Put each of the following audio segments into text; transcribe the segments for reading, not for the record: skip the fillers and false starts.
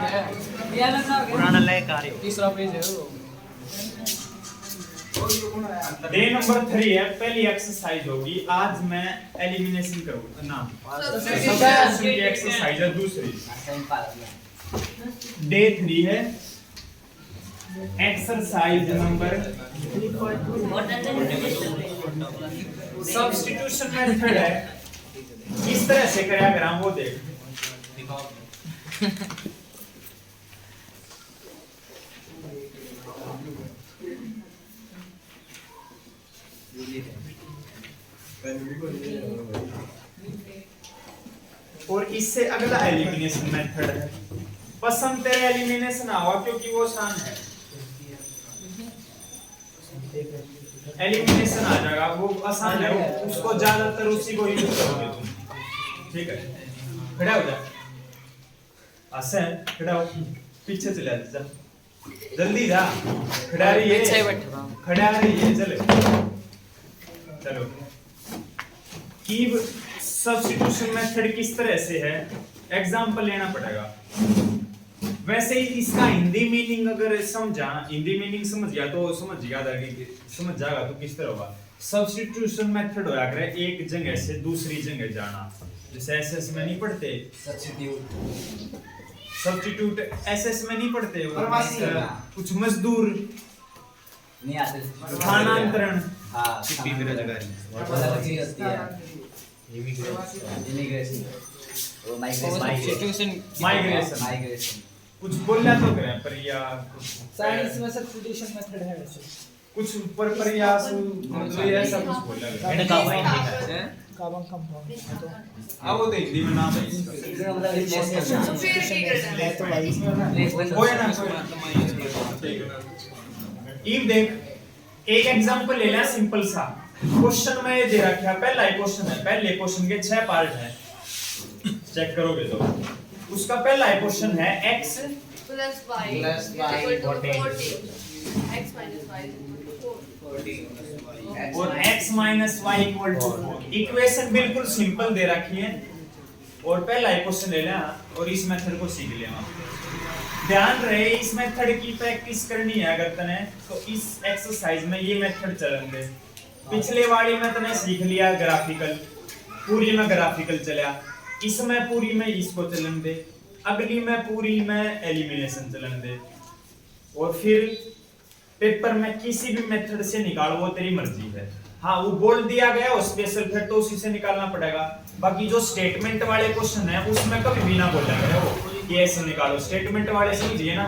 पुराना नए कार्य तीसरा पेज है वो। डे नंबर 3 है, पहली एक्सरसाइज होगी। आज मैं एलिमिनेशन करूंगा ना, सब्स्टिट्यूशन की एक्सरसाइज है दूसरी। डे 3 है, एक्सरसाइज नंबर सब्स्टिट्यूशन मेथड है। किस तरह से करें अगर हम वो देख और इससे अगला एलिमिनेशन मेथड है। पसंद तेरे एलिमिनेशन आवा क्योंकि वो आसान है, एलिमिनेशन आ जाएगा, वो आसान है, उसको ज्यादातर उसी को यूज करोगे तुम। ठीक है, खड़ा हो जा, आसान खड़ा हो, पीछे चले जा, जल्दी जा, खड़ा रही है, खड़ा रही है, चलो चलो। की सब्स्टिट्यूशन मेथड किस तरह से है, एग्जांपल लेना पड़ेगा। वैसे ही इसका हिंदी मीनिंग अगर समझा, हिंदी मीनिंग समझ गया तो समझ जाएगा तो किस तरह होगा। सब्स्टिट्यूशन मेथड होया करे एक जगह से दूसरी जगह जाना। जैसे एसएस में नहीं पढ़ते सब्स्टिट्यूट, एसएस में नहीं पढ़ते कुछ मजदूर नहीं आते, स्थानांतरण, हाँ इमिग्रेशन, वो सब्स्टिट्यूशन माइग्रेशन कुछ बोलना तो करें पर या साइंस में सब्स्टिट्यूशन मेथड है वैसे कुछ ऊपर प्रयास मतलब ऐसा कुछ बोलना है। मैंने कहा भाई ठीक है कार्बन कंपाउंड अब वो तो हिंदी में नाम है इसका। तो भाई कोई ना इफ देख एक एग्जांपल ले ले सिंपल सा। क्वेश्चन में ये दे रखा है, पहला ही क्वेश्चन है, पहले क्वेश्चन के 6 पार्ट हैं, चेक करोगे तो उसका पहला क्वेश्चन है x plus y Plus y equal to 14. 14. X minus y is equal to 4. और x minus y equal to 4। Equation बिल्कुल सिंपल दे रखी है और पहला क्वेश्चन ले लेना और इस मेथड को सीख लेना। ध्यान रहे इस मेथड की प्रैक्टिस करनी है अगर तने तो इस एक्सरसाइज में ये मेथड चलन दे। पिछले वाली में तने सीख लिया ग्राफिकल, पूरी में ग्राफिकल चला, इसमें पूरी में इसको चलन दे, अगली में पूरी में एलिमिनेशन चलन दे, और फिर पेपर में किसी भी मेथड से निकालो, वो तेरी मर्जी है। हाँ वो बोल दिया गया हो स्पेशल फिर तो उसी से निकालना पड़ेगा। बाकी जो स्टेटमेंट वाले क्वेश्चन है उसमें कभी भी ना बोला गया हो कि ऐसे निकालो। स्टेटमेंट वाले समझिए ना,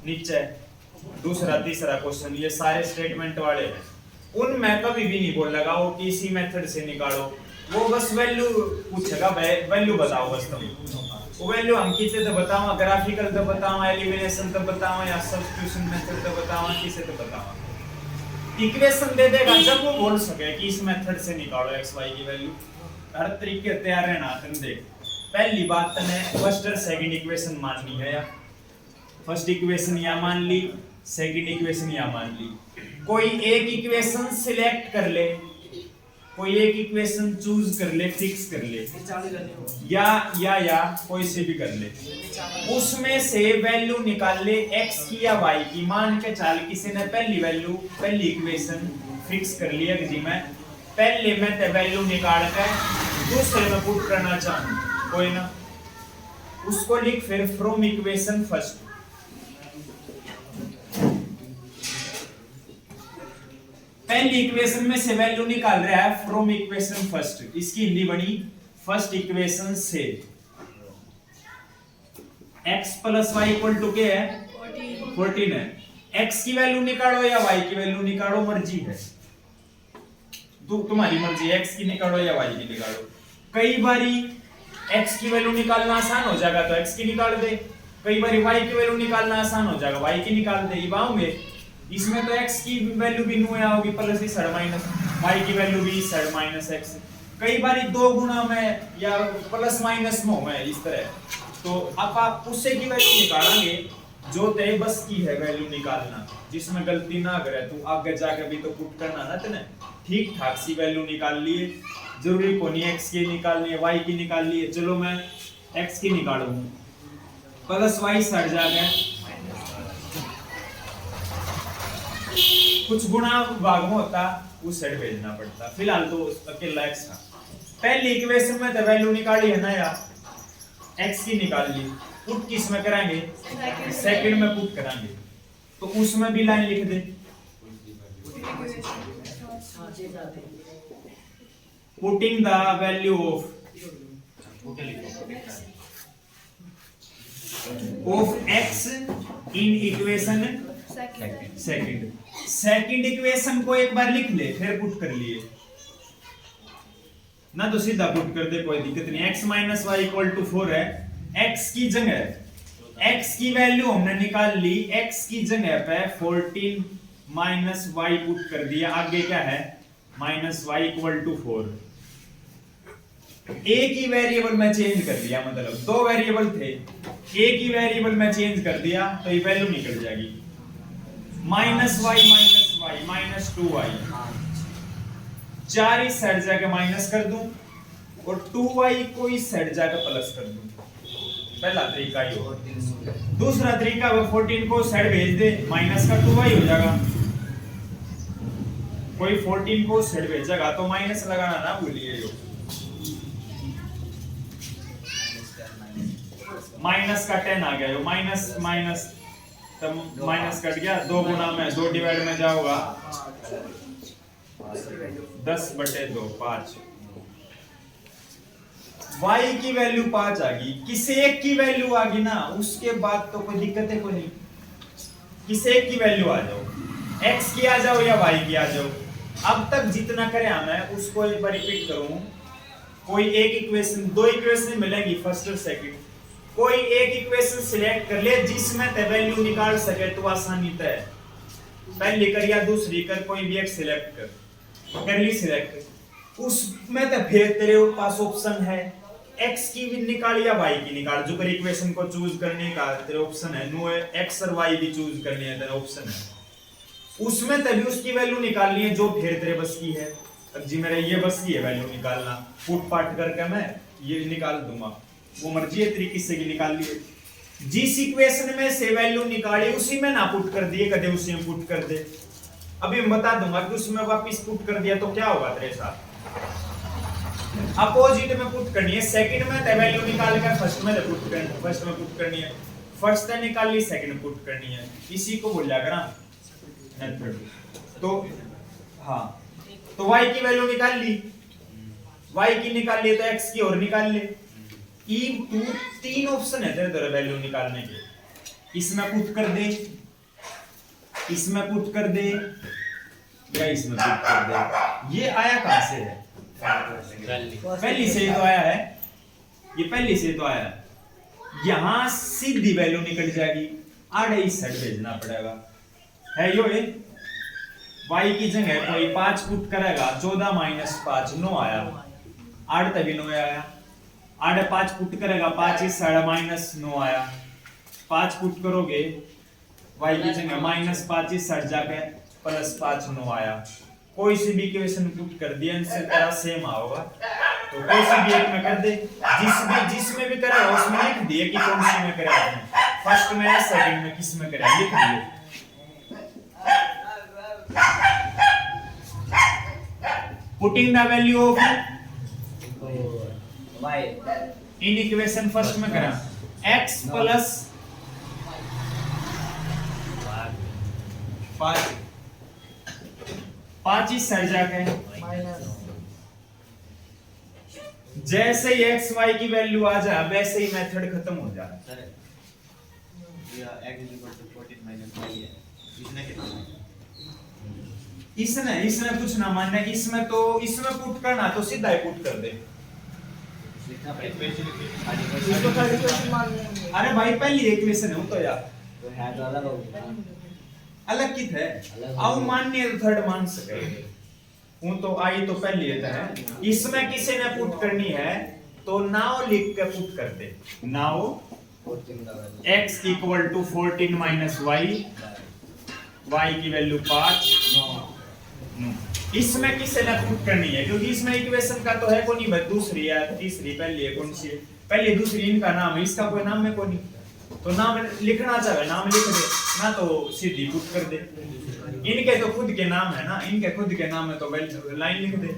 नीचे दूसरा तीसरा क्वेश्चन ये सारे स्टेटमेंट वाले हैं, उनमें कभी भी नहीं बोला गया कि इसी मेथड से निकालो। वो बस वैल्यू पूछेगा, वैल्यू बताओ बस तुम, वो वैल्यू हम किसे तो बताओ, ग्राफिकल तो बताओ, एलिमिनेशन तो बताओ, या सब्स्टिट्यूशन मेथड तो बताओ, किसे तो बताओ। इक्वेशन दे देगा जब वो बोल सके कि इस मेथड से निकालो x y की वैल्यू। हर तरीके तैयार रहना। तुम देख पहली बात तने फर्स्ट और सेकंड इक्वेशन माननी है, या फर्स्ट इक्वेशन या मान ली, सेकंड इक्वेशन या मान ली। कोई एक इक्वेशन सिलेक्ट कर ले, कोई एक इक्वेशन चूज कर ले, फिक्स कर ले, या कोई से भी कर ले, उसमें से वैल्यू निकाल ले x की या y की। मान के चल किसी ने पहली वैल्यू, पहली इक्वेशन फिक्स कर लिया कि जी मैं पहले में ते वैल्यू निकाल कर दूसरे में पुट करना चाहूं, कोई ना, उसको लिख फिर फ्रॉम इक्वेशन फर्स्ट। पहली इक्वेशन में से वैल्यू निकाल रहा है फ्रॉम इक्वेशन फर्स्ट, इसकी हिंदी बनी फर्स्ट इक्वेशन से x plus y equal to क्या है 14 है। x की वैल्यू निकालो या y की वैल्यू निकालो, मर्जी है, तुम्हारी मर्जी है, x की निकालो या y की निकालो। कई बारी x की वैल्यू निकालना आसान हो जाएगा तो x की निकाल दे, कई बारी y की वैल्यू निकालना आसान हो जाएगा y की निकाल दे। ये बाहोंगे इसमें तो x की वैल्यू भी नुया होगी प्लस ही सड़ माइनस, y की वैल्यू भी सड़ माइनस x। कई बारी दो गुना में या प्लस माइनस में इस तरह, तो आप उससे की वैल्यू निकालेंगे जो तेरे बस की है वैल्यू निकालना, जिसमें गलती ना करे तू आगे जाके भी तो पुट करना ना तने। ठीक ठाक सी वैल्यू निकाल लिए, जरूरी को नहीं x की निकालनी है y की निकाल लिए। चलो मैं x की निकालूं, प्लस वाई सड़ जाएगा, कुछ गुणा भाग में होता उस साइड भेजना पड़ता। फिलहाल तो अकेला एक्स था। पहली इक्वेशन में तो वैल्यू निकाली है ना यार, एक्स की निकाल ली, पुट किस में कराएंगे, सेकंड में पुट कराएंगे, तो उसमें भी लाइन लिख दे, putting the value of x in equation second equation को एक बार लिख ले, फिर पुट कर लिए ना, तो सीधा पुट कर दे, कोई दिक्कत नहीं। x minus y equal to 4 है, x की जगह x की वैल्यू हमने निकाल ली, x की जगह पे 14 माइनस वाई पुट कर दिया, आगे क्या है माइनस वाई इक्वल टू 4। एक ही वेरिएबल में चेंज कर दिया, मतलब दो वेरिएबल थे, एक ही वेरिएबल में चेंज कर दिया तो ये वैल्यू निकल जाएगी, माइनस वाई माइनस 2y, 4 इस साइड जाके माइनस कर दूं और 2y को इस साइड जाके प्लस कर दूं। पहला तरीका ये हो। दूसरा तरीका वो 14 को साइड भेज दे, माइनस का 2y हो जाएगा, कोई 14 को साइड भेजेगा तो माइनस लगाना ना भूलिए, यो माइनस का 10 आ गया, यो माइनस माइनस तब माइनस कट गया, 2 गुना में 2 डिवाइड में जाओगा 10/2 5। y की वैल्यू 5 आ गई, किसी एक की वैल्यू आ गई ना, उसके बाद तो कोई दिक्कत है कोई नहीं, किसी एक की वैल्यू आ जाओ, x की आ जाओ या y की आ जाओ। अब तक जितना करे मैं उसको एक बार रिपीट करूं, कोई एक इक्वेशन, दो इक्वेशन मिलेंगी फर्स्ट और सेकंड, कोई एक इक्वेशन सिलेक्ट कर ले जिसमें ते वैल्यू निकाल सके तो आसानी तय, पहली कर या दूसरी कर, कोई भी एक सिलेक्ट कर ली सिलेक्ट, उसमें तो फिर तेरे पास ऑप्शन है x की भी निकाल या y की निकाल, जो कर इक्वेशन को चूज करने का तेरे ऑप्शन है, नो x और y भी चूज करने है तेरे ऑप्शन है, उसमें तभी उसकी वैल्यू निकालनी है जो फिर तेरे बस की है। अब जी मेरे ये बस की है वैल्यू निकालना, पुट पाट करके मैं ये निकाल दूंगा, वो मर्जी है तरीके से की निकाल लिए, जिस इक्वेशन में से वैल्यू निकाली उसी में ना पुट कर दिए, कदे उसी में पुट कर दे। अभी मैं बता दूंगा कि उसमें वापस पुट कर दिया तो क्या होगा तेरे साथ, अपोजिट में पुट करनी है, सेकंड में ते वैल्यू निकाल कर फर्स्ट में पुट करनी है, फर्स्ट में पुट करनी है, फर्स्ट से निकाल ली सेकंड पुट करनी है, इसी को बोल जाएगा ना मेथड। तो हाँ, तो y की वैल्यू निकाल ली, y की निकाल ली तो x की और निकाल ले, तीन ऑप्शन है तेरे तरह वैल्यू निकालने के, इसमें पुट कर दे, इसमें पुट कर दे या इसमें पुट कर दे। ये आया कहां से है, पहली से तो आया है, ये पहली से तो आया है, यहां सीधी वैल्यू निकल जाएगी, आड़े इस साइड भेजना पड़ेगा है, यो है y की जगह कोई 5 पुट करेगा, 14 माइनस 5 9 आया, आड़ तभी 9 आया, आड़े 5 पुट करेगा, 5 इस साइड माइनस 9 आया, 5 पुट करोगे y की जगह माइनस 5 इस साइड जाके प्लस 5 9 आया, कोई सी भी इक्वेशन पुट कर दिया इनसे तेरा सेम आओगा, तो कोई सी भी एक में कर दे, जिसमें भी करेगा उसमें लिख दिए कि कौन सी में करेगा, फर्स्ट में या सेकंड में किस में करेगा लिख दिए। Putting the value of y in equation first में करा x plus 5 इस साइड जाके माइनस, जैसे ही x y की वैल्यू आ जाए वैसे ही मेथड खत्म हो जाए। सर ये x = 14 - y है, इसने कितना है, इसने कुछ ना मानना, इसमें पुट करना तो सीधा ही पुट कर दे, लिखना पड़ेगा इसको थर्ड इक्वेशन मान लेंगे। अरे भाई पहली इक्वेशन है वो तो यार तो है तो अलग होगा, अलग कित है, अब माननी है तो थर्ड मान सके, वो तो आई तो पहली है, इसमें किसी ने पुट करनी है तो नाउ लिख के पुट कर दे, नाउ 14 का x = 14 माइनस y की वैल्यू 5 9, इसमें किसे ना पुट करनी है क्योंकि इसमें इक्वेशन का तो है कोई नहीं, बस दूसरी या तीसरी, पहली है कौन सी है, पहली दूसरी इनका नाम है, इसका कोई नाम है कोई नहीं, तो नाम लिखना चाहे नाम लिख दे ना तो सीधी पुट कर दे। इनके तो खुद के नाम है ना, इनके खुद के नाम है तो लाइन लिख दे।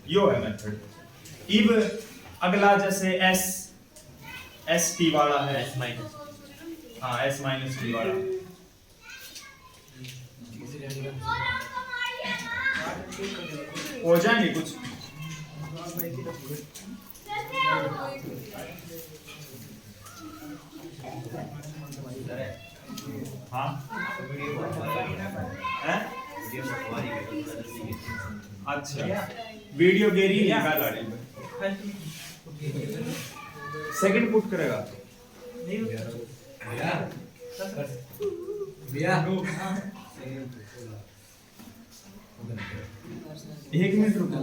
यो है मेथड। इब अगला जैसे एस टी वाला है, हाँ एस माइनस टी वाला हो जाएंगे कुछ। हाँ अच्छा वीडियो गेरी निकाल आ रही सेकंड पुट करेगा एक मिनट रुको।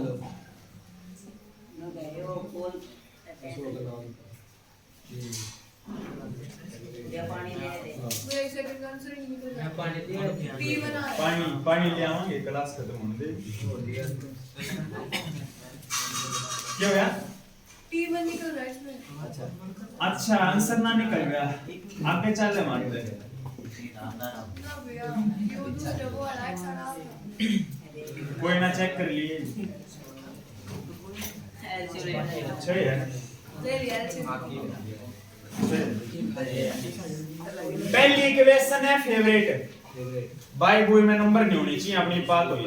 पानी ले आवांगे क्लास खत्म होने दे। क्या हुआ? T1 निकल रहा है इसमें। अच्छा आंसर ना निकल गया, आगे चले मारते हैं। ना भैया ये दूसरा वो अलग सा नाम है। कोई ना चेक कर लिए। अच्छा है ले लिया अच्छे पहली इक्वेशन है फेवरेट बाय बॉय में नंबर नहीं होनी चाहिए, अपनी बात हुई।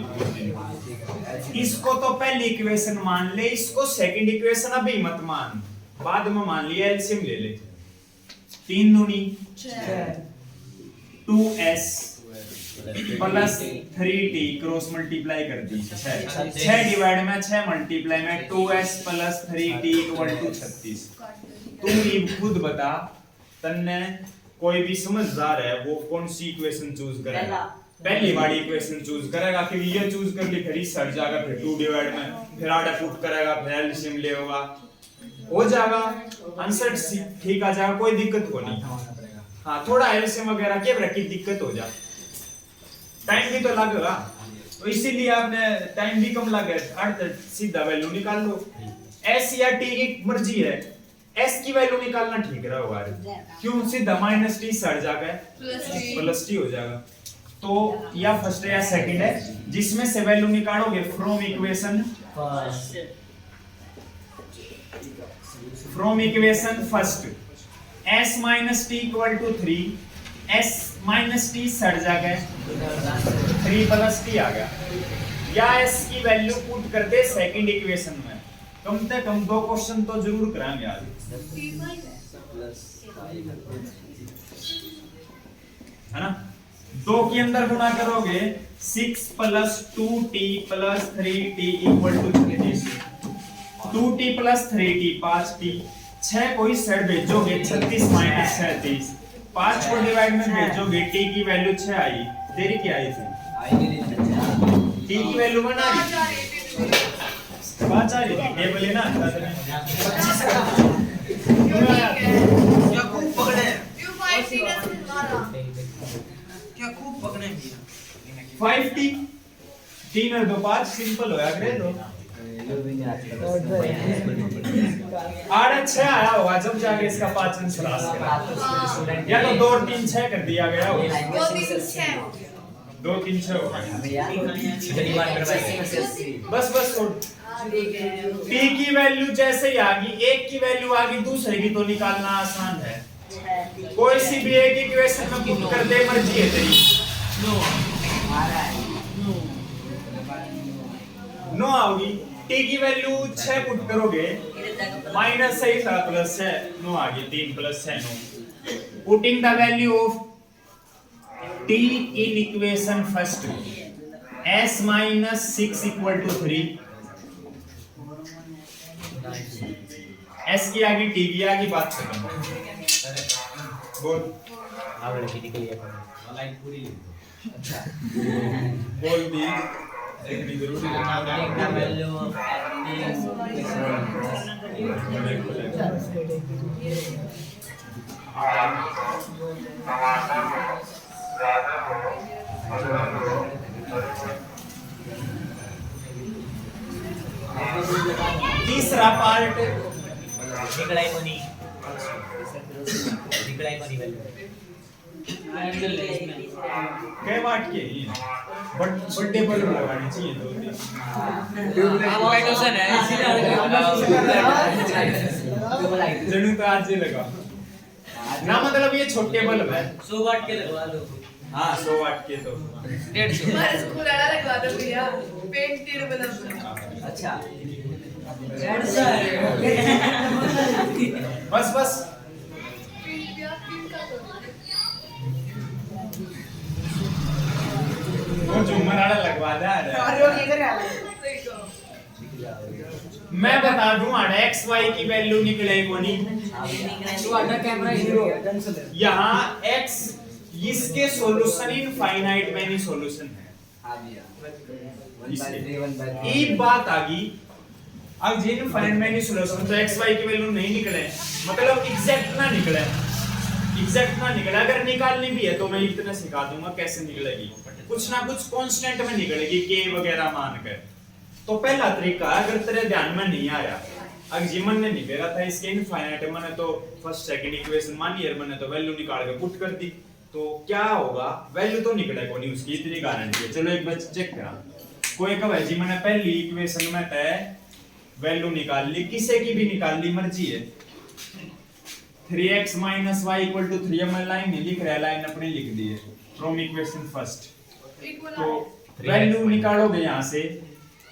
इसको तो पहली इक्वेशन मान ले, इसको सेकंड इक्वेशन अभी मत मान, बाद में मान लिया। एलसीएम ले ले। 3 दूनी 2s plus 3t cross multiply कर दी 6 डिवाइड में 6 मल्टीप्लाई में 2s plus 3t equal to 36। तू ये खुद बता, तन्ने कोई भी समझदार है वो कौन सी इक्वेशन चूज करेगा? पहली वाली इक्वेशन चूज करेगा कि ये चूज कर ली, फिर सट जाएगा, फिर 2 डिवाइड में फिर आधा पुट करेगा, फिर एलसीएम ले होगा, हो जाएगा आंसर ठीक आ जाएगा, कोई दिक्कत को नहीं। हाँ थोड़ा एलसीएम वगैरह के रखी दिक्कत हो जाए, टाइम भी तो लगेगा, तो इसीलिए आपने टाइम भी कम लगे, अर्थ सीधा वैल्यू निकाल लो। एस या टी की मर्जी है, एस की वैल्यू निकालना ठीक रहेगा, क्यों सीधा माइनस टी सट जाएगा प्लस टी हो जाएगा। तो या फर्स्ट है या सेकंड है, जिसमें से वैल्यू निकालोगे from equation first s minus t equal to 3, s minus t सट जाएगा 3 प्लस टी आ गया, या s की वैल्यू पुट कर दे सेकंड इक्वेशन में। कम से कम 2 क्वेश्चन तो जरूर कराएंगे आज, है ना। 2 के अंदर गुणा करोगे 6 plus 2t plus 3t equal to 36, 2t plus 3t 5t, 6 को इस साइड भेजोगे 36 माइनस 37, 5 को डिवाइड में भेजोगे t की वैल्यू 6 आई, तेरी क्या आई थी? t की वैल्यू बना दी 5 आ रही थी, टेबल है ना 25 का क्या खूब पकड़े, You might see us in Mara. क्या खूब पकड़े 5t 3 और 2 5 सिंपल होया करे तो 8 6 आया होगा जब जाके इसका 5 आंसर आ सकेगा, या तो 2 और 3 6 कर दिया गया होगा, 2 3 6 2 3 6 होगा। बस छोड़, t की वैल्यू जैसे ही आ गई, एक की वैल्यू आ गई, दूसरे की तो निकालना आसान है। कोई सी भी एक इक्वेशन में पुट कर दे, मर्जी है तेरी। नो आओगी, t की वैल्यू 6 पुट करोगे, माइनस 6 था प्लस 6, नो आ गई 3 प्लस 6 नो। Putting the value of t in equation first, s minus 6 equal to 3, s की आगे t की आगे बात खत्म। बोल लाइन पूरी लिख दो। अच्छा बोल दी देखनी जरूरी है। तीसरा पार्ट निकलाई कोनी कई वाट के बर्थडे बल्ब लगाने चाहिए दो तीन जनू तो आज ही लगा ना, मतलब ये छोटे बल्ब है 100 वाट के लगवा लो। हाँ 100 वाट के तो 150। हमारे स्कूल वाला लगवा दो भैया पेंटेड बल्ब। अच्छा बस बस पिंक या पिंक का तो वो झूमर वाला लगवा दे देखो मैं बता दूं x y की वैल्यू निकले कोनी यहाँ x इसके सॉल्यूशन इनफाइनाइट मैनी सॉल्यूशन है। एक बात आ गई, अब जिन फाइनाइट मैनी सॉल्यूशन तो x y की वैल्यू नहीं निकले, मतलब एग्जैक्ट ना निकले, अगर निकालनी भी है तो मैं इतना सिखा दूंगा कैसे निकलेगी। कुछ ना कुछ कांस्टेंट में निकलेगी k वगैरह मान कर। तो पहला तरीका अगर तेरे ध्यान में नहीं आया, अगर जीवन ने निकाला था इसके इनफाइनाइट मैंने तो फर्स्ट सेकंड इक्वेशन मानी है, मैंने तो वैल्यू निकाल के पुट कर दी, तो क्या होगा वैल्यू तो निकलेगा नहीं उसकी, इतनी गारंटी है। चलो एक बार चेक करा, कोई कहे जी मैंने पहली इक्वेशन में तय वैल्यू निकाल ली, किसी की भी निकाल ली मर्जी है, 3x - y = 3 में लाइन नहीं लिख रहा है, लाइन अपने लिख दी है फ्रॉम इक्वेशन फर्स्ट। तो वैल्यू निकालोगे यहाँ से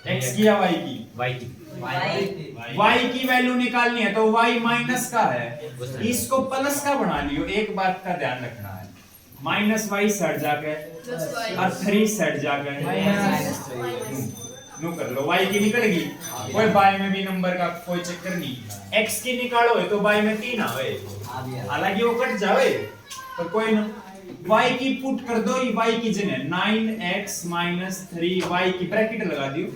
x की या y की? y की वैल्यू निकालनी है तो y माइनस का है, इसको प्लस का बना लियो। एक बात का ध्यान रखना है, -y सेट जाके और 3 सेट जाके नो कर लो, y की निकलेगी, कोई y में भी नंबर का कोई चक्कर नहीं। x की निकालो तो y में 3 आवे, हालांकि वो कट जावे पर कोई ना। y की पुट कर दो, y की जगह 9x - 3y की ब्रैकेट लगा दियो,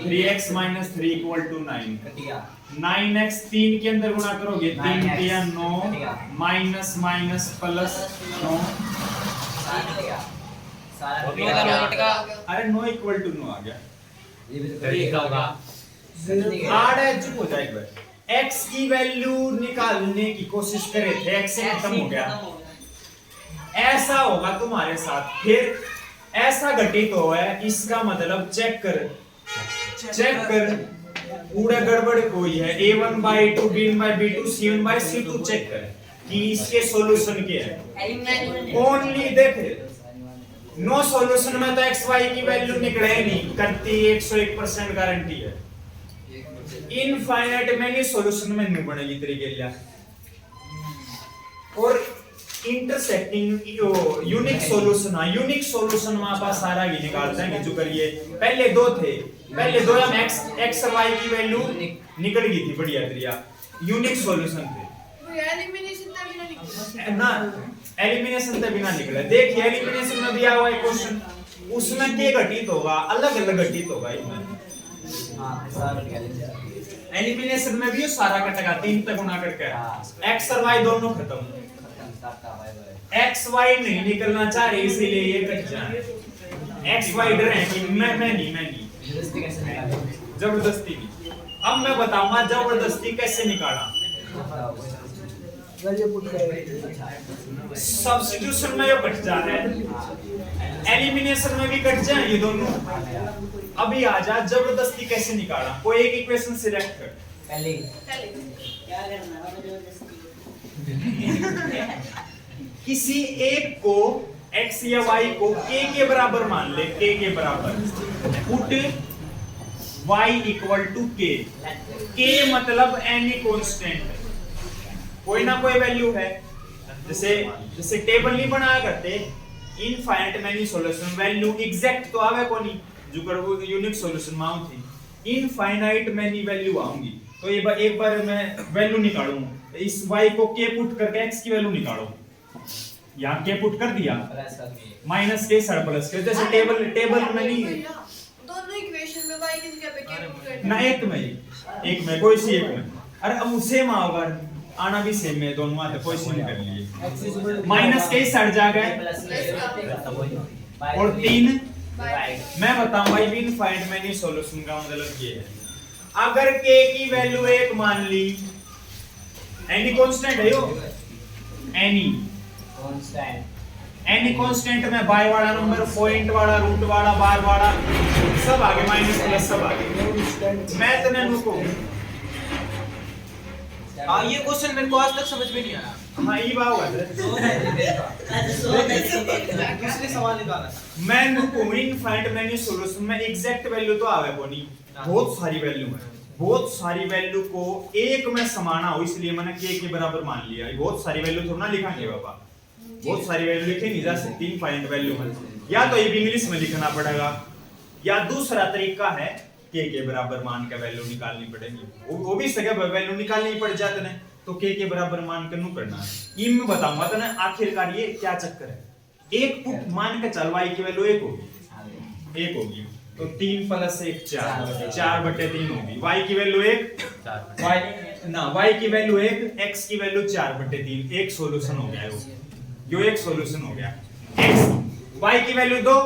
3x - 3 = 9, 9x 3 के अंदर गुणा करोगे 3 3 9 माइनस माइनस प्लस 9, अरे 9 = 9 आ गया, हार्ड है, चुप हो जाए। एक बार x की वैल्यू निकालने की कोशिश करे थे, x से खत्म हो गया, ऐसा होगा तुम्हारे साथ, फिर ऐसा घटित हो है, इसका मतलब चेक कर पूरा गड़बड़ कोई है, a1/2 b1/b2 c1/c2 चेक कर कि इसके सॉल्यूशन क्या है। ओनली देख नो सॉल्यूशन में तो x y की वैल्यू निकले नहीं करती, 101% गारंटी है। इनफाइनाइट मैनी सॉल्यूशन में नहीं बनेगी तरीके लिया, और इंटरसेक्टिंग यूनिक सॉल्यूशन है, यूनिक सॉल्यूशन में आप सारा ही निकालते हैं। जो करिए पहले दो थे, पहले दो में x और y की वैल्यू निकल गई थी, बढ़िया तरीका यूनिक सॉल्यूशन थे ना, एलिमिनेशन तक बिना निकला। देखिए एलिमिनेशन में दिया हुआ है क्वेश्चन, उसमें क्या घटित होगा, अलग अलग घटित होगा इसमें। एलिमिनेशन में भी सारा कटेगा, 3 तक गुणा करके x और y दोनों खत्म, x y नहीं निकलना चाह रहे इसीलिए ये कट जाए। x y डर है कि मैं नहीं जबरदस्ती नहीं। अब मैं बताऊंगा जबरदस्ती कैसे निकाला। सब्स्टिट्यूशन में ये कट जा रहा है, एलिमिनेशन में भी कट जाए ये दोनों। अभी आजा जबरदस्ती कैसे निकाला, कोई एक इक्वेशन सिलेक्ट कर। पहले क्या करना है जबरदस्ती? किसी एक को x या y को k के बराबर मान ले, k के बराबर, पुट y = k, k मतलब एनी कांस्टेंट, कोई ना कोई वैल्यू है। जैसे टेबल नहीं बनाया करते, infinite many solution value exact तो आवे कोनी, जो कर वो यूनिक सॉल्यूशन में आउं थी, इनफाइनाइट मैनी वैल्यू आऊंगी। तो ये एक बार मैं वैल्यू निकालूं, इस y को k पुट करके x की वैल्यू निकालो, यहाँ k पुट कर दिया, माइनस k सर प्लस के, जैसे टेबल में नहीं दोनों इक्वेशन में y की जगह पे k पुट कर ना, एक में कोई सी एक में, अरे अब सेम आओगा, आना भी सेम है, दोनों आते कोई सी नहीं कर लिए, माइनस k सर जा गए और 3। मैं बताऊंगा इनफाइनाइट मैनी सॉल्यूशन का मतलब ये है, अगर k की वैल्यू 1 मान ली, एनी कांस्टेंट है यो, एनी एनी कांस्टेंट में बाय वाला नंबर, पॉइंट वाला, रूट वाला, बार वाला सब आगे, माइनस प्लस सब आगे। मैं तो नहीं रुको। हाँ ये क्वेश्चन मेरे को आज तक समझ में नहीं आया। हाँ ये बात हुआ था। दूसरे सवाल निकाला था। मैं रुको इनफाइनाइट मेनी सॉल्यूशन में एग्जैक्ट वैल्यू तो आवे को नहीं, बहुत सारी वैल्यू है, बहुत सारी वैल्यू को एक में समाना हो, इसलिए मैंने k के बराबर मान लिया। ये बहुत सारी वैल्यू थोड़ा ना लिखेंगे बाबा, बहुत सारी वैल्यू लिखे नहीं जा सकती इनफाइनाइट वैल्यू में। या तो ये भी इंग्लिश में लिखना पड़ेगा, या दूसरा तरीका है k के बराबर मान के वैल्यू निकालनी पड़ेगी। वो भी सके वैल्यू निकालनी पड़ जाते ने, तो k के बराबर मान के नु करना है। ये मैं बताऊंगा तो ना आखिरकार ये क्या चक्कर है। एक पुट मान के चल y की वैल्यू 1 होगी, 1 होगी, तो 3 + 1 4, 4/3 होगी। y की वैल्यू 1, y की वैल्यू 1, x की वैल्यू 4/3, एक सॉल्यूशन हो गया वो, जो एक सॉल्यूशन हो गया। x y की वैल्यू 2,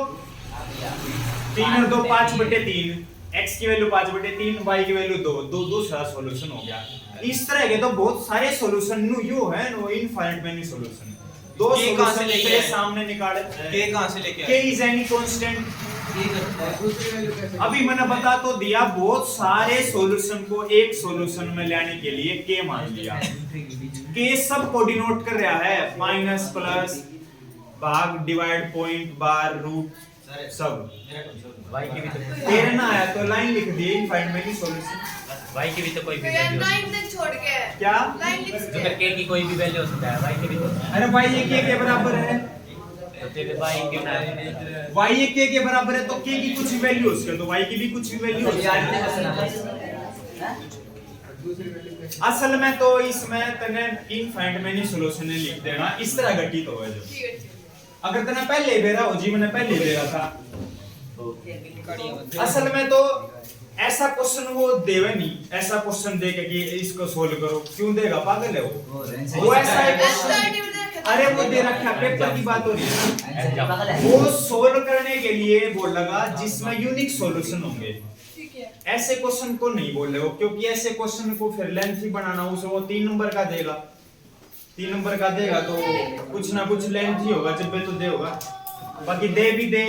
3 और 2 5/3, x की वैल्यू 5/3, y की वैल्यू 2, दूसरा सॉल्यूशन हो गया। इस तरह के तो बहुत सारे सॉल्यूशन नु यो है नो इनफाइनाइट मेनी सॉल्यूशन। दो सॉल्यूशन के सामने निकाले, k कहां से लेके k इज एनी कांस्टेंट। अभी मैंने बता तो दिया, बहुत सारे सॉल्यूशन को एक सॉल्यूशन में लाने के लिए k मान लिया। k सब को डिनोट कर रहा है, माइनस प्लस भाग डिवाइड पॉइंट बार रूट सब। y की भी तो तेरे ना आया तो लाइन लिख दी इनफाइनाइट मेनी सॉल्यूशन। y की भी तो कोई भी भैया वैल्यू लाइन तक छोड़ के क्या लाइन लिख तो फिर k की कोई भी वैल्यू हो सकता है, y की भी तो। अरे भाई ये k के बराबर है, तो फिर y की y ये k के बराबर है तो k की कुछ वैल्यू उसके, तो y की भी कुछ वैल्यू असल में तो इसमें तने इनफाइनाइट मेनी सॉल्यूशन ने लिख देना इस तरह घटित होगा। जो ठीक है। अगर तने पहले बेरा हो जी, मैंने पहले बेरा था, असल में तो ऐसा क्वेश्चन वो देवे नहीं, ऐसा क्वेश्चन दे के कि इसको सोल्व करो, क्यों देगा, पागल है वो ऐसा है क्वेश्चन। अरे वो दे रखा पेपर की बात हो रही है, वो सोल्व करने के लिए बोलेगा जिसमें यूनिक सॉल्यूशन होंगे। ठीक है। ऐसे क्वेश्चन को नहीं बोल रहे हो, क्योंकि ऐसे क्वेश्चन को फिर लेंथी बनाना, उसे वो 3 नंबर का देगा, 3 नंबर का देगा तो कुछ ना कुछ लेंथी होगा, जब तो दे होगा। बाकी दे भी दे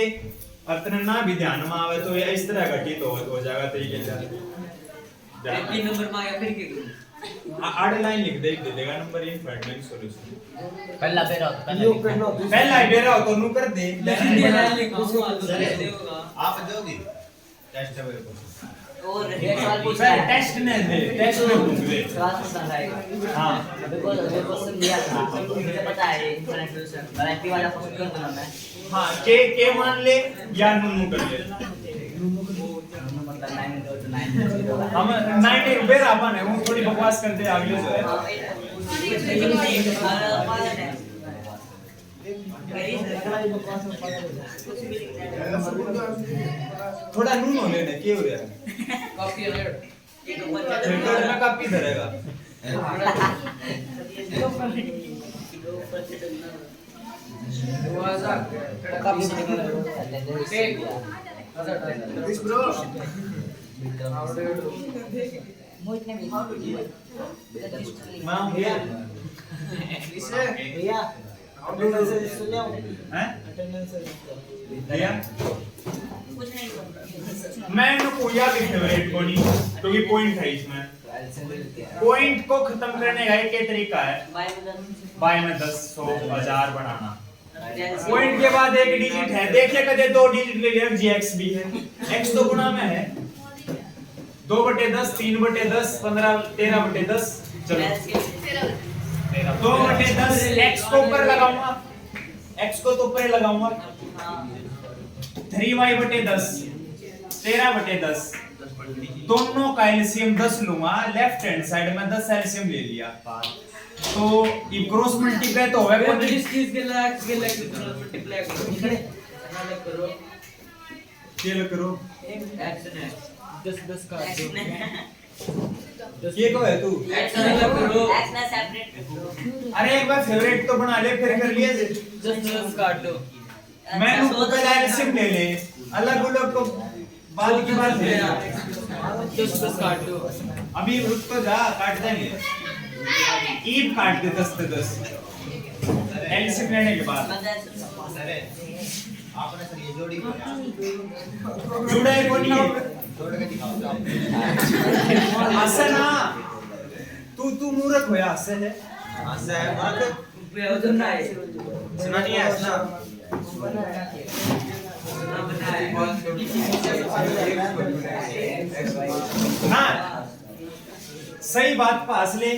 और तेरे ना भी ध्यान में आवे तो ये इस तरह घटित हो जाएगा तरीके से। 3 नंबर में आया फिर के 8 लाइन लिख दे देगा नंबर इनफाइनाइट मेनी सॉल्यूशन। पहला बेरा पहला ही बेरा हो तो नु कर दे, आप दोगे टेस्ट है मेरे को। और एक सवाल पूछ सर टेस्ट में दे, टेस्ट में पूछ दे। सवाल पूछना है। हां देखो जो क्वेश्चन दिया था मुझे पता है इनफाइनाइट सॉल्यूशन वैरायटी वाला क्वेश्चन कर दूंगा मैं। हां के मान ले या नु कर ले। मतलब 9 हम 9 बेरा अपन है, वो थोड़ी बकवास कर दे अगले जो है। थोड़ा नून हो लेने के हो रहा है, कॉपी अलर्ट फिल्टर में काफी धरेगा। मैं भैया भैया अटेंडेंस सुन लो हैं अटेंडेंस भैया कुछ नहीं मैं इनको या भी फेवरेट को नहीं, क्योंकि पॉइंट है इसमें। पॉइंट को खत्म करने का एक तरीका है बाय में 10 100 1000 बढ़ाना। पॉइंट के बाद एक डिजिट है, देखिए कदे 2 डिजिट ले लिया, gx भी है, x तो गुणा में है, 2/10 3/10 15 13/10 चलो 2/10 x को ऊपर लगाऊंगा, x को तो ऊपर लगाऊंगा, 3y/10 13/10 दोनों का एलसीएम 10 लूंगा, लेफ्ट हैंड साइड में 10 एलसीएम ले लिया, तो ये क्रॉस मल्टीप्लाई तो होगा तो जिस चीज के लिए x के लिए क्रॉस मल्टीप्लाई करो क्या करो x ने 10 का ये को है तू x करो x ना सेपरेट अरे एक बार फेवरेट तो बना ले, फिर कर लिया 10 काट दो। मैं ऊपर का एलसीएम ले ले, अलग अलग को बाद की बात है, 10 काट दो। अभी रुक तो जा, काट देंगे ईब काट दे 10 से 10 एलसीएम लेने के बाद सर आपने सर ये जोड़ी को जुड़ा है कोनी है जोड़ के दिखाओ हसन ना तू मूर्ख होया हसन है हंस है मूर्ख बेवजन ना है सुना नहीं है हंसना ना सही बात पास ले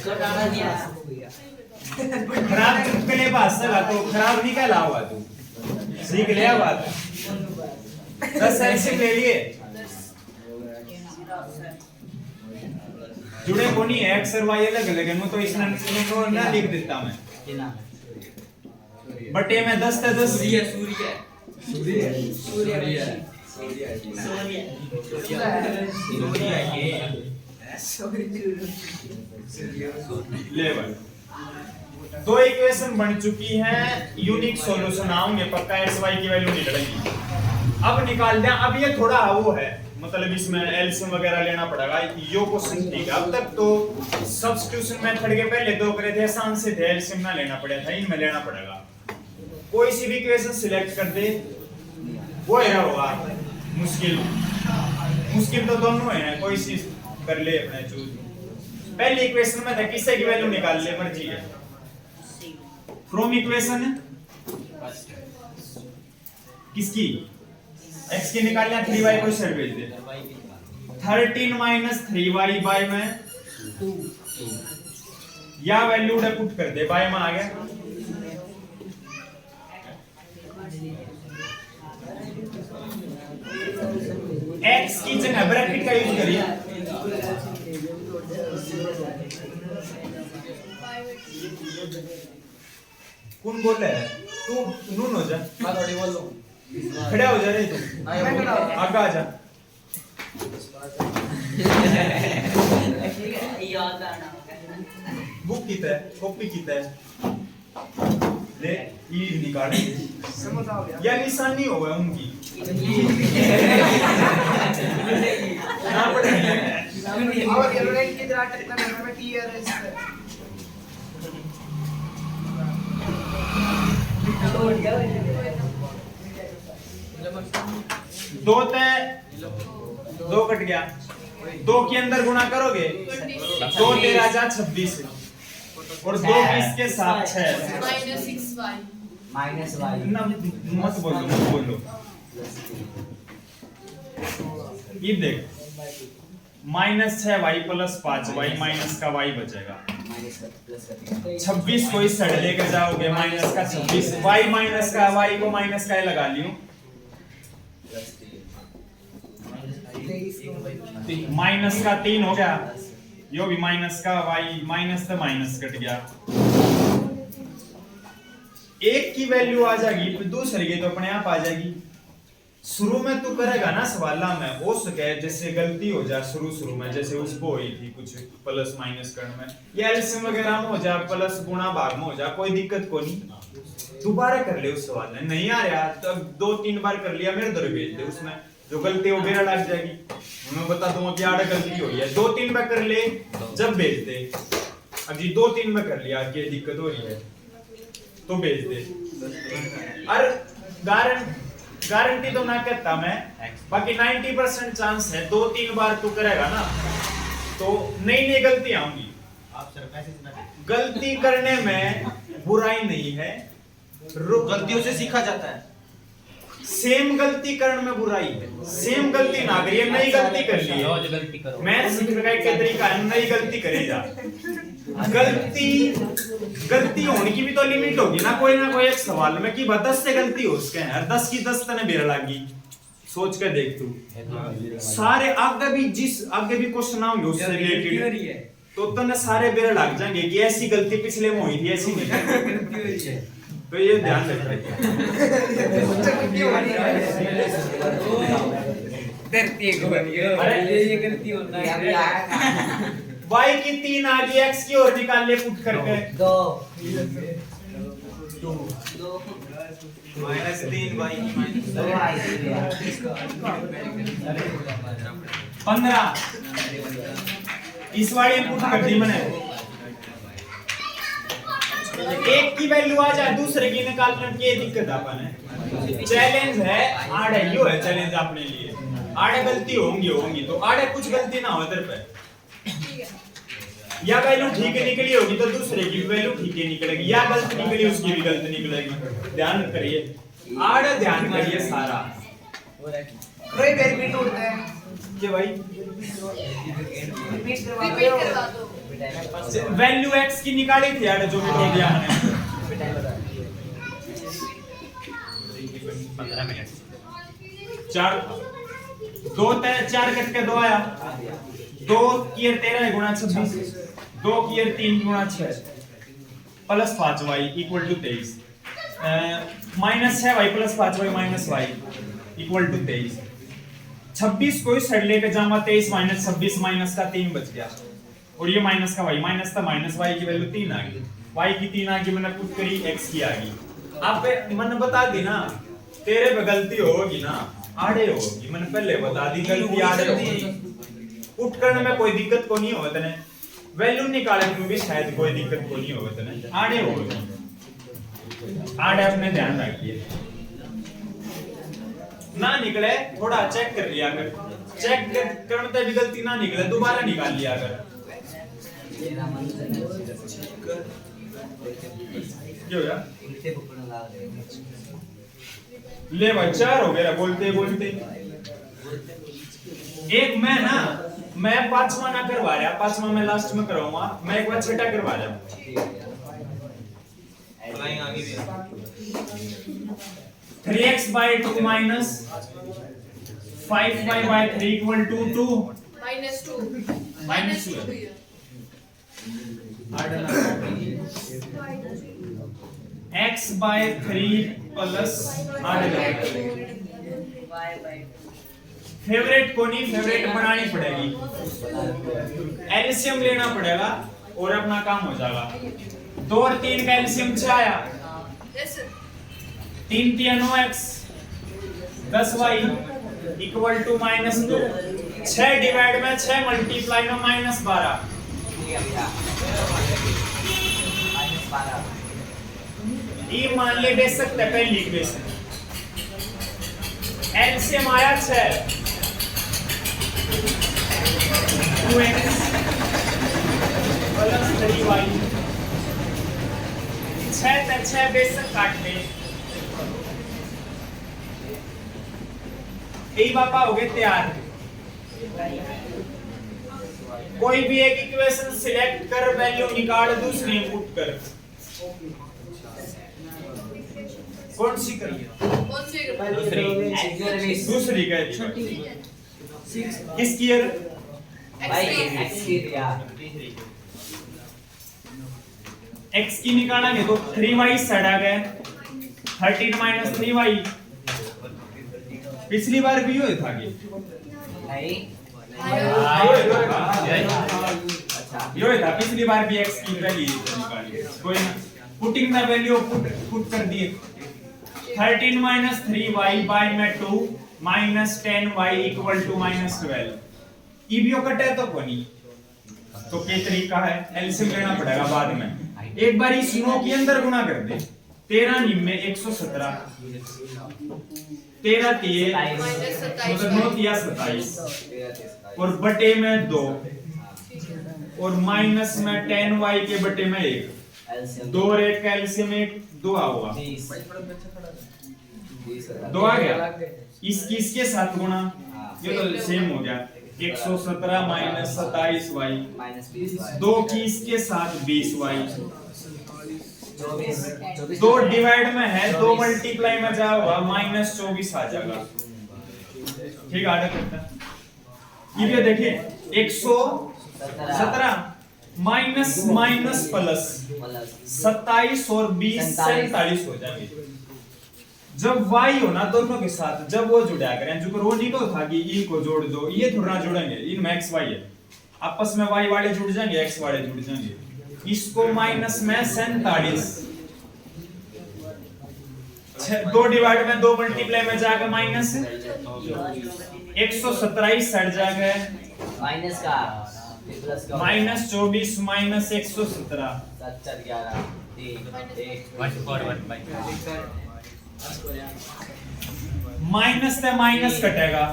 कटाना दिया खराब चुप के लिए पास लगा तो खराब नहीं कहला हुआ तू सीख लिया बात 10 एलसीएम ले लिए जुड़े को नहीं है एक्स और वाई अलग अलग है तो इसने इनको ना लिख देता मैं बटे में 10 से 10 लेवल दो इक्वेशन बन चुकी हैं यूनिक सॉल्यूशन आएंगे पक्का एक्स वाई की वैल्यू निकलेगी अब निकाल दें अब ये थोड़ा वो है मतलब इसमें एलसीएम वगैरह लेना पड़ेगा यो क्वेश्चन ठीक है अब तक तो सब्स्टिट्यूशन मेथड के पहले दो करे थे आसान से थे एलसीएम ना लेना पड़ा था इनमें लेना पड़ेगा कोई सी भी इक्वेशन सिलेक्ट कर दे वो है होगा मुश्किल तो दोनों है कोई सी कर ले अपने चूज पहली इक्वेशन में था किससे की वैल्यू निकाल ले मर्जी है फ्रॉम इक्वेशन किसकी x की निकालना 3y को इधर भेज दे 13 - 3y बाय में 2 या वैल्यू उधर पुट कर दे बाय में आ गया x की जगह ब्रैकेट का यूज करिए कौन बोल रहा है तू नून हो जा मैं थोड़ी बोल लूं खड़ा हो जा रे तू आगे आ जा याद आना बुक कितना है कॉपी कितना है ले ये निकाल या निशान नहीं होगा उनकी ना पड़े और ये लोग किधर अटकता है मैं टीआरएस दो तय दो कट गया दो के अंदर गुणा करोगे दो तेरह जा 26 और दो की इसके साथ 6 -6y ना मत बोलो ये देख -6y + 5y माइनस का y बचेगा 26 को इस साइड लेकर जाओगे माइनस का 26 y माइनस का y को माइनस का लगा लियो माइनस का 3 हो गया यो भी माइनस का y माइनस से माइनस कट गया एक की वैल्यू आ जाएगी फिर दूसरे की तो अपने आप आ जाएगी शुरू में तू करेगा ना सवाला में हो सके जैसे गलती हो जाए शुरू में जैसे उसको हुई थी कुछ प्लस माइनस करने में या एलसीएम वगैरह में हो जाए प्लस गुणा भाग में हो जाए कोई दिक्कत को नहीं दोबारा कर ले उस सवाल में नहीं आ रहा तो 2-3 बार कर लिया मेरे दर भेज दे उसमें जो गलती हो मेरा लग जाएगी मैं बता दूंगा कि आड़ा गलती हुई है 2-3 बार कर ले जब भेज दे अभी 2-3 बार कर लिया कि दिक्कत हो रही है तो भेज दे और गारंटी तो ना कहता मैं बाकी 90% चांस है 2-3 बार तू करेगा ना तो नई गलती आऊंगी आप सर मैसेज ना गलती करने में बुराई नहीं है गलतियों से सीखा जाता है सेम गलती करने में बुराई है सेम गलती ना करिए नई गलती कर ली रोज गलती करो मैं सीखने का एक तरीका है नई गलती करे जा गलती होने की भी तो लिमिट होगी ना कोई एक सवाल में कि 10 से गलती हो उसके हर 10 की 10 तने बेर लागी सोच के देख तू सारे आगे भी क्वेश्चन आएंगे उससे रिलेटेड तो तने सारे बेर लग जाएंगे कि ऐसी गलती पिछले में हुई थी ऐसी नहीं तो ये ध्यान रखना ये गलती होता है y की 3 आ गई x की और निकाल ले पुट करके 2 -3y 15 इस वाली पुट कर दी मैंने एक की वैल्यू आ जाए दूसरे की निकालने में क्या दिक्कत अपन है। चैलेंज है आड़े, यो है चैलेंज अपने लिए। आड़े गलती होंगी तो आड़े कुछ गलती ना हो इधर पे, ठीक है। या वैल्यू ठीक निकली होगी तो दूसरे की वैल्यू ठीक निकलेगी, या गलत निकली उसकी भी गलत निकलेगी। ध्यान करिए, आड़े ध्यान करिए सारा। कई बार रिपीट होता है ये भाई रिपीट रिपीट करवा दो। वैल्यू x की निकाली थी यार जो भी दिया हमने 15 मिनट 4 2 4 कट के 2 आया 2 की 13 गुणा 26 2 की 3 गुणा 6 plus 5y equal to 23 minus 6y plus 5y minus y equal to 23 26 को इस साइड लेके जाऊंगा 23 माइनस 26 माइनस का 3 बच गया और ये माइनस का y माइनस था माइनस y की वैल्यू 3 आ गई y की 3 आ गई मैंने पुट करी x की आ गई। अब मैंने बता दी ना तेरे पे गलती होगी ना आड़े होगी, मैंने पहले बता दी गलती आड़े होगी। पुट करने में कोई दिक्कत को नहीं होगा तने, वैल्यू निकालने में भी शायद कोई दिक्कत को नहीं होगा तने, आड़े होगी। आड़े अपने ध्यान रखिए ना निकले थोड़ा चेक कर लिया कर, चेक करने भी गलती ना निकले दोबारा निकाल लिया कर। क्या हो गया ले भाई 4 हो गया बोलते बोलते। एक मैं 5वां ना करवा रहा, 5वां मैं लास्ट में कराऊंगा, मैं एक बार 6ठा करवा रहा हूं। 3x by 2 minus 5y by 3 equal to 2 -2 minus 2 2 x by 3 plus favourite को नहीं फेवरेट बनानी पड़ेगी, एलसीएम लेना पड़ेगा और अपना काम हो जाएगा। 2 और 3 का एलसीएम 6 आया, yes 3 3 9x 10y equal to -2 6 divide में 6 मल्टीप्लाई में -12 ये मान ले दे सकते हैं पहली इक्वेशन। एलसीएम आया 6 2x प्लस 3y 6 तक 6 बेशक काट ले यही बापा हो गए तैयार। कोई भी एक इक्वेशन सिलेक्ट कर वैल्यू निकाल दूसरी पुट कर, कौन सी करिए कौन सी दूसरी का किसकी है x की निकालेंगे तो 3y साइड आ गया 13 माइनस 3y। पिछली बार भी हुआ था कि यो था पिछली बार भी x की वैल्यू निकाली कोई ना पुटिंग द वैल्यू पुट कर दिए 13 माइनस 3y बाय में 2 minus 10y equal to -12 EBO कटे तो कोनी तो क्या तरीका है एलसीएम लेना पड़ेगा बाद में। एक बार इस 9 के अंदर गुणा कर दे 13 निम में 117 13 3 मतलब 9 3 27 और बटे में 2 और माइनस में 10y के बटे में 1 2 और 1 का एलसीएम 1 2 हुआ 2 आ गया। इसके साथ गुणा ये तो सेम हो गया 117 माइनस 27y 2 की इसके साथ 20y 2 डिवाइड में है 2 मल्टीप्लाई में जा हुआ -24 आ जाएगा। ठीक आगे करता है ये देखिए 117 माइनस माइनस प्लस 27 और 20 47 हो जाएंगे। जब y हो ना दोनों के साथ जब वो जुड़ा करें जो वो नहीं तो था कि इनको जोड़ दो ये थोड़ा जोड़ेंगे इनमें x y है आपस में y वाले जुड़ जाएंगे x वाले जुड़ जाएंगे इसको माइनस में 47 2 डिवाइड में 2 मल्टीप्लाई में जाएगा माइनस 117 सट जाएगा माइनस का -24 -117 7 4 11 3 1 माइनस से माइनस कटेगा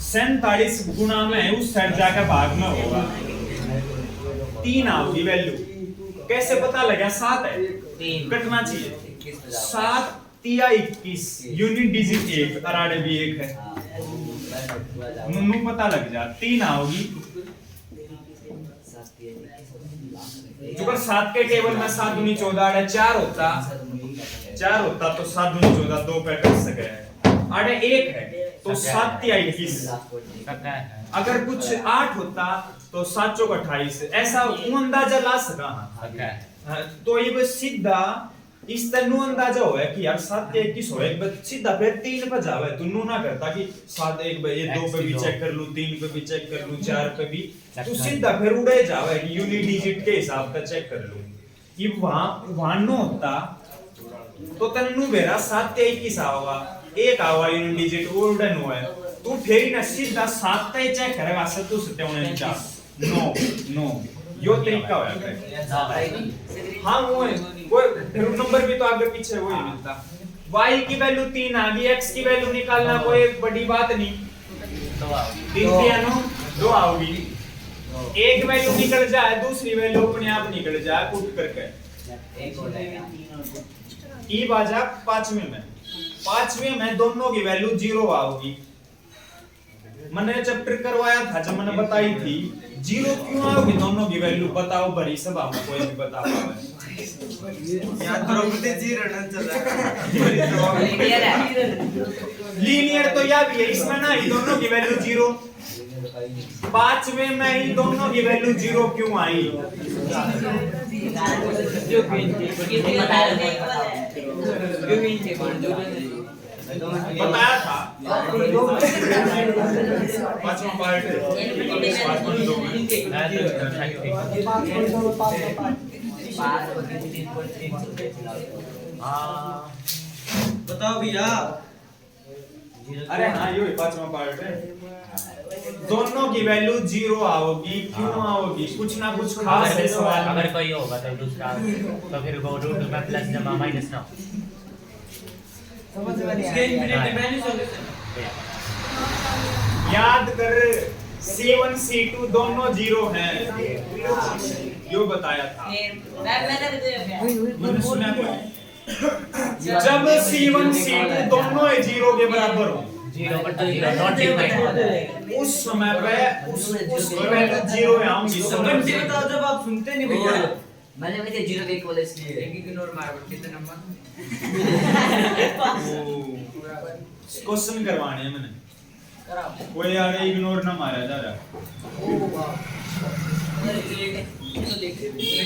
47 गुना में उस साइड जाकर भाग में होगा 3 आओगी वैल्यू कैसे पता लगा 7 है 3 कटना चाहिए 7 तिया 21 यूनिट डिजिट 1 अराड़े भी 1 है नुनु पता लग जा 3 आओगी जो 7 के टेबल में 7 दूनी 14 है 4 होता तो 7 दूनी 14 2 पे कर सके आड़े 1 है तो 7 तिया 21 अगर कुछ 8 होता तो 7 चौक 28 ऐसा वो अंदाजा ला सका हाँ। तो ये बस सीधा इस तनु अंदाजा होगा कि यार 7 के 21 हो एक बार सीधा फिर 3 पे जावे तू नु ना करता कि 7 एक बार ये 2 पे भी चेक कर लूं 3 पे भी चेक कर लूं 4 पे भी तू सीधा फिर उड़े जावे कि यूनिट डिजिट के हिसाब का चेक कर लूं कि वहां नो होता तो तनु बेरा 7 के 21 आएगा एक आवा यूनिट डिजिट उड़े नो है तू फिर ना सीधा 7 का चेक करेगा सत्तू 57 नो यो तरीका है हाँ वो है कोई नंबर भी तो आगे पीछे वही मिलता y की वैल्यू 3 आ गई x की वैल्यू निकालना कोई बड़ी बात नहीं 2 आओगी एक वैल्यू निकल जाए दूसरी वैल्यू अपने आप निकल जाए पुट करके ई बाजा पांचवें में दोनों की वैल्यू 0 आओगी मैंने चैप्टर करवाया था जब मैंने बताई थी 0 क्यों आओगी दोनों की वैल्यू बताओ भरी सब आपको कोई भी बता पावे यार द्रौपदी जी रणन चला लीनियर तो या भी है इसमें ना ही दोनों की वैल्यू 0 पांचवें में ही दोनों की वैल्यू 0 क्यों आई बताया था पांचवा पार्ट बताओ भैया अरे हाँ यो पांचवा पार्ट है दोनों की वैल्यू 0 आओगी क्यों आओगी कुछ ना कुछ खास है सवाल अगर कोई होगा तो दूसरा तो फिर वो रूट में प्लस जमा माइनस ना याद कर C1 C2 दोनों 0 हैं यो बताया था मैंने सुना था जब C1 C2 दोनों 0 के बराबर हो 0 बटा 0 नॉट इक्वल उस समय पे उस वैल्यू 0 आऊंगी समझ बताओ जब आप सुनते नहीं भैया मैंने वैसे 0 के इक्वल इसलिए इग्नोर मार कितने नंबर क्वेश्चन करवाने हैं मैंने कोई यार इग्नोर ना मारा जा रहा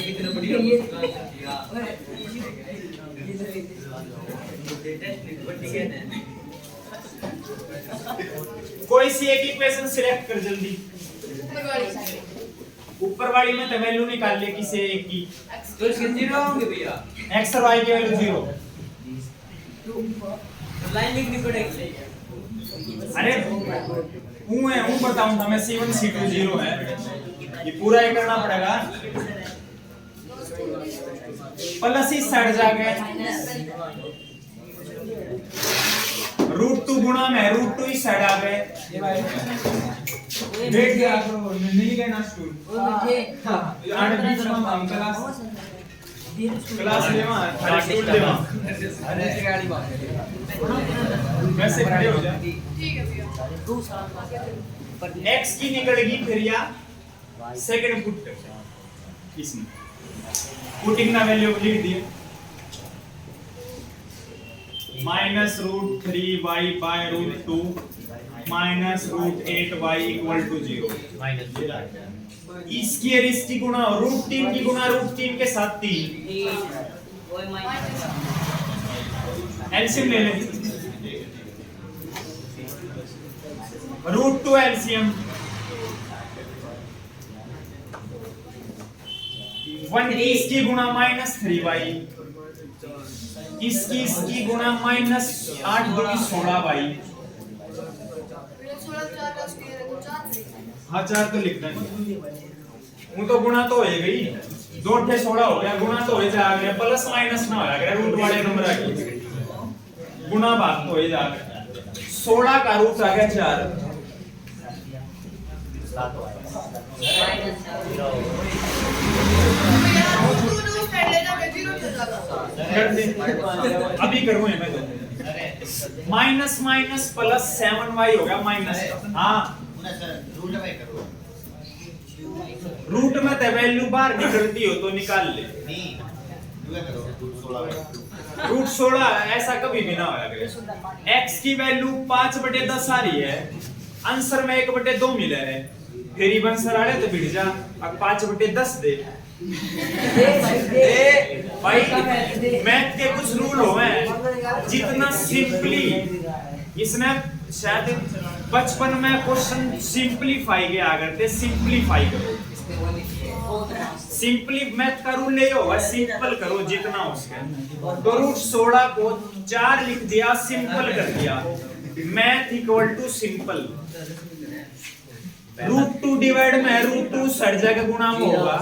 कितना बढ़िया कोई सी एक इक्वेशन सिलेक्ट कर जल्दी ऊपर वाली में तो वैल्यू निकाल ले किसी एक की तो इसके 0 होंगे भैया x और y की वैल्यू 0 लाइन लिखनी पड़ेगी अरे हूं है हूं बताऊं था मैं C1 C2 0 है ये पूरा ही करना पड़ेगा प्लस इस साइड जाके √2 गुणा में √2 इस साइड आ गए बैठ गया करो नहीं गए ना स्कूल आठ बीच में हम क्लास लेवा खाली स्कूल लेवा अरे गाड़ी में वैसे खड़े हो जा ठीक है भैया x की निकलेगी फिर या सेकंड पुट कर इसमें पुटिंग ना वैल्यू लिख दिए -√3y by √2 -√8y = 0 माइनस इसकी और इसकी गुणा √3 की गुणा √3 के साथ 3 एलसीएम ले लें √2 एलसीएम 1 इसकी गुणा -3y इसकी गुणा -8 दूनी 16y फिर 16 4 का स्क्वायर है तो 4 हाँ 4 तो लिखना नहीं वो तो गुणा तो हो गई दो अठे 16 हो गया, गुना तो हो जाएगा, प्लस माइनस ना होया करे, रूट वाले नंबर आ गए, गुना भाग तो हो जाएगा। 16 का रूट आ गया 4, अभी करूँ मैं तो माइनस माइनस प्लस 7y हो गया माइनस, हाँ रूट में तो वैल्यू बाहर निकलती हो तो निकाल ले, रूट 16 ऐसा कभी भी ना होया करे। x की वैल्यू 5/10 आ रही है, आंसर में 1/2 मिला है, फिर ही बंसर आ रहे तो बिठ जा, अब 5/10 दे भाई। मैथ के कुछ रूल हो हैं, जितना सिंपली इसमें शायद बचपन में क्वेश्चन सिंपलीफाई के आ करते, सिंपलीफाई करो, सिंपली मैथ का रूल नहीं होगा, सिंपल करो जितना हो सके। तो रूट 16 को 4 लिख दिया, सिंपल कर दिया, math equal to simple. Root 2 divide में रूट 2 सर जगह गुणा में होगा,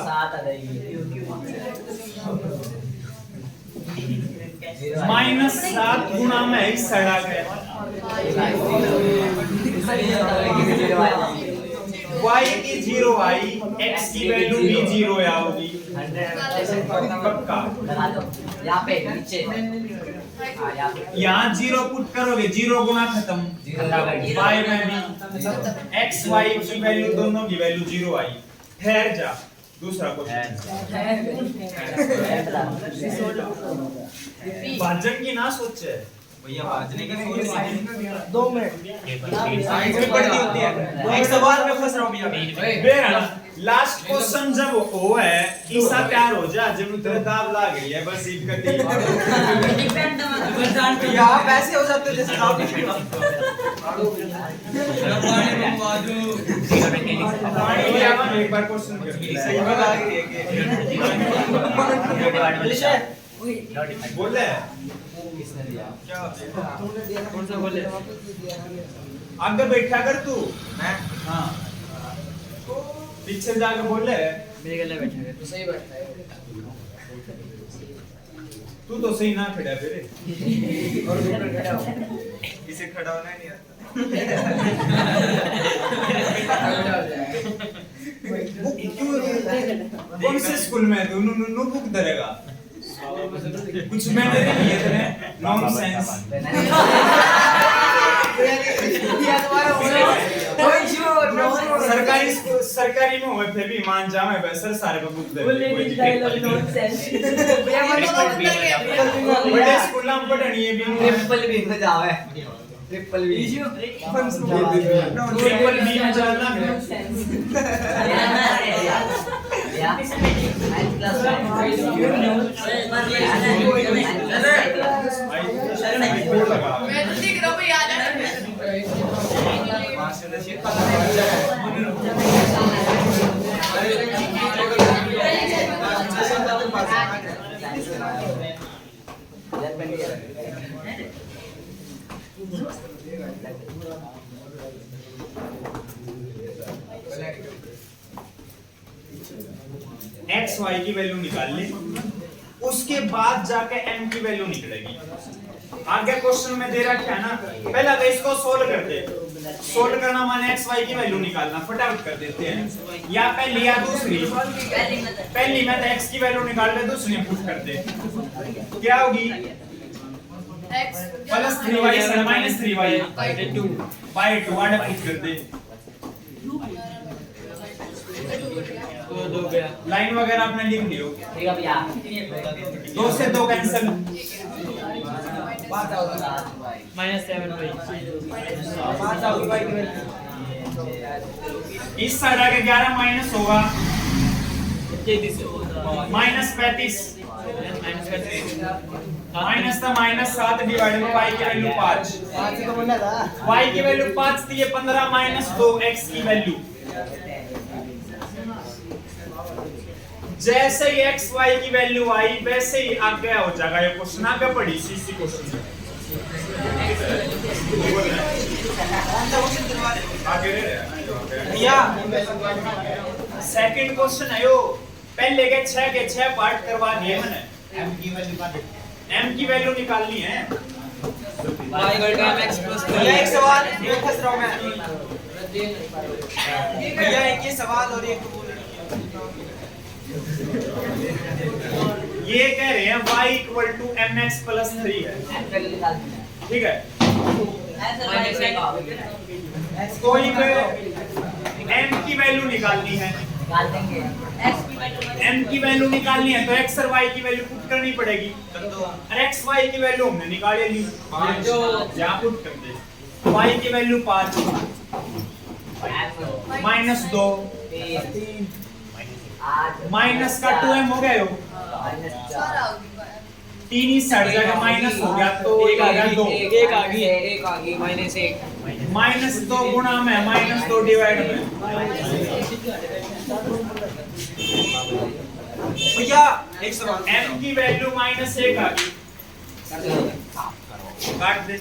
-7 गुणा में ही सड़ा गया, y की 0 आई, x की वैल्यू भी 0 आओगी पक्का। यहाँ 0 पुट करोगे, 0 गुना खत्म, y में भी x y की वैल्यू दोनों की वैल्यू 0 आई। ठहर जा, दूसरा क्वेश्चन, भाजन की ना सोचे भैया, भाजने का 2 मिनट पढ़नी होती है। एक सवाल में फंस रहा हूं भैया, बेरा लास्ट क्वेश्चन जब हो है ईसा तैयार हो जा, जब तेरे दाब लाग गई है बस इनका टीम यहां पैसे हो जाते जैसे आप एक बार क्वेश्चन कर सही बात आ गई है बोले किसने दिया, क्या कौन सा बोले, आगे बैठा कर तू, मैं हाँ पीछे जाके बोले मेरे गले बैठा कर, तू सही बैठा है, तू तो सही ना खड़ा फिर और दूसरा खड़ा हो, इसे खड़ा होना ही नहीं आता। कौन से स्कूल में तू नो बुक धरेगा, कुछ मैंने नहीं है तेरे नॉनसेंस। सरकारी में हुए फिर भी मान जा, मैं सर सारे पे बुक दे बड़े स्कूल में पढ़नी है भी, ट्रिपल बी में जावे, ट्रिपल बी में जाना या मैं तो दिख रहा हूं याद है एक्स वाई की वैल्यू निकाल ले, उसके बाद जाके m की वैल्यू निकलेगी। आगे क्वेश्चन में दे रखा है ना, पहला तो इसको सोल्व कर दे, सोल्व करना माने एक्स वाई की वैल्यू निकालना, फटाफट कर देते हैं, या पहली या दूसरी, पहली में तो x की वैल्यू निकाल ले, दूसरी पुट कर दे, क्या होगी +3y -3y by 2 आगे पुट कर दे, लाइन वगैरह आपने लिख लियो, ठीक है भैया, 2 से 2 कैंसिल, -7y इस साइड आके 11 माइनस होगा, -35 माइनस था -7 डिवाइड में y की वैल्यू 5 y की वैल्यू 5 थी, ये 15 -2 x की वैल्यू, जैसे ही x y की वैल्यू आई वैसे ही आगे हो जाएगा ये क्वेश्चन, आगे पढ़ी इसी क्वेश्चन आगे भैया सेकंड क्वेश्चन है यो, पहले के 6 पार्ट करवा दिए मैंने। M की वैल्यू का m की वैल्यू निकालनी है। y equal to mx plus भैया एक सवाल ये फंस रहा हूँ मैं ये भैया एक ये सवाल और एक वो ये कह रहे हैं y equal to mx plus 3 है, वैल्यू निकालनी है ठीक है। माइनस एक कोई पे m की वैल्यू निकालनी है, निकाल देंगे x की वैल्यू m की वैल्यू निकालनी है तो x और y की वैल्यू पुट करनी पड़ेगी। और x y की वैल्यू हमने निकाल ली, जो यहाँ पुट कर दे। y की वैल्यू 5 माइनस 2 माइनस का 2m हो गया हो, सारा होगी बाय 3 ही सड़ जाएगा, माइनस हो गया तो एक आ गई 2 एक आ गई माइनस एक माइनस 2 गुणा में माइनस 2 डिवाइड में भैया एक सवाल m की वैल्यू -1 आ गई, काट दे।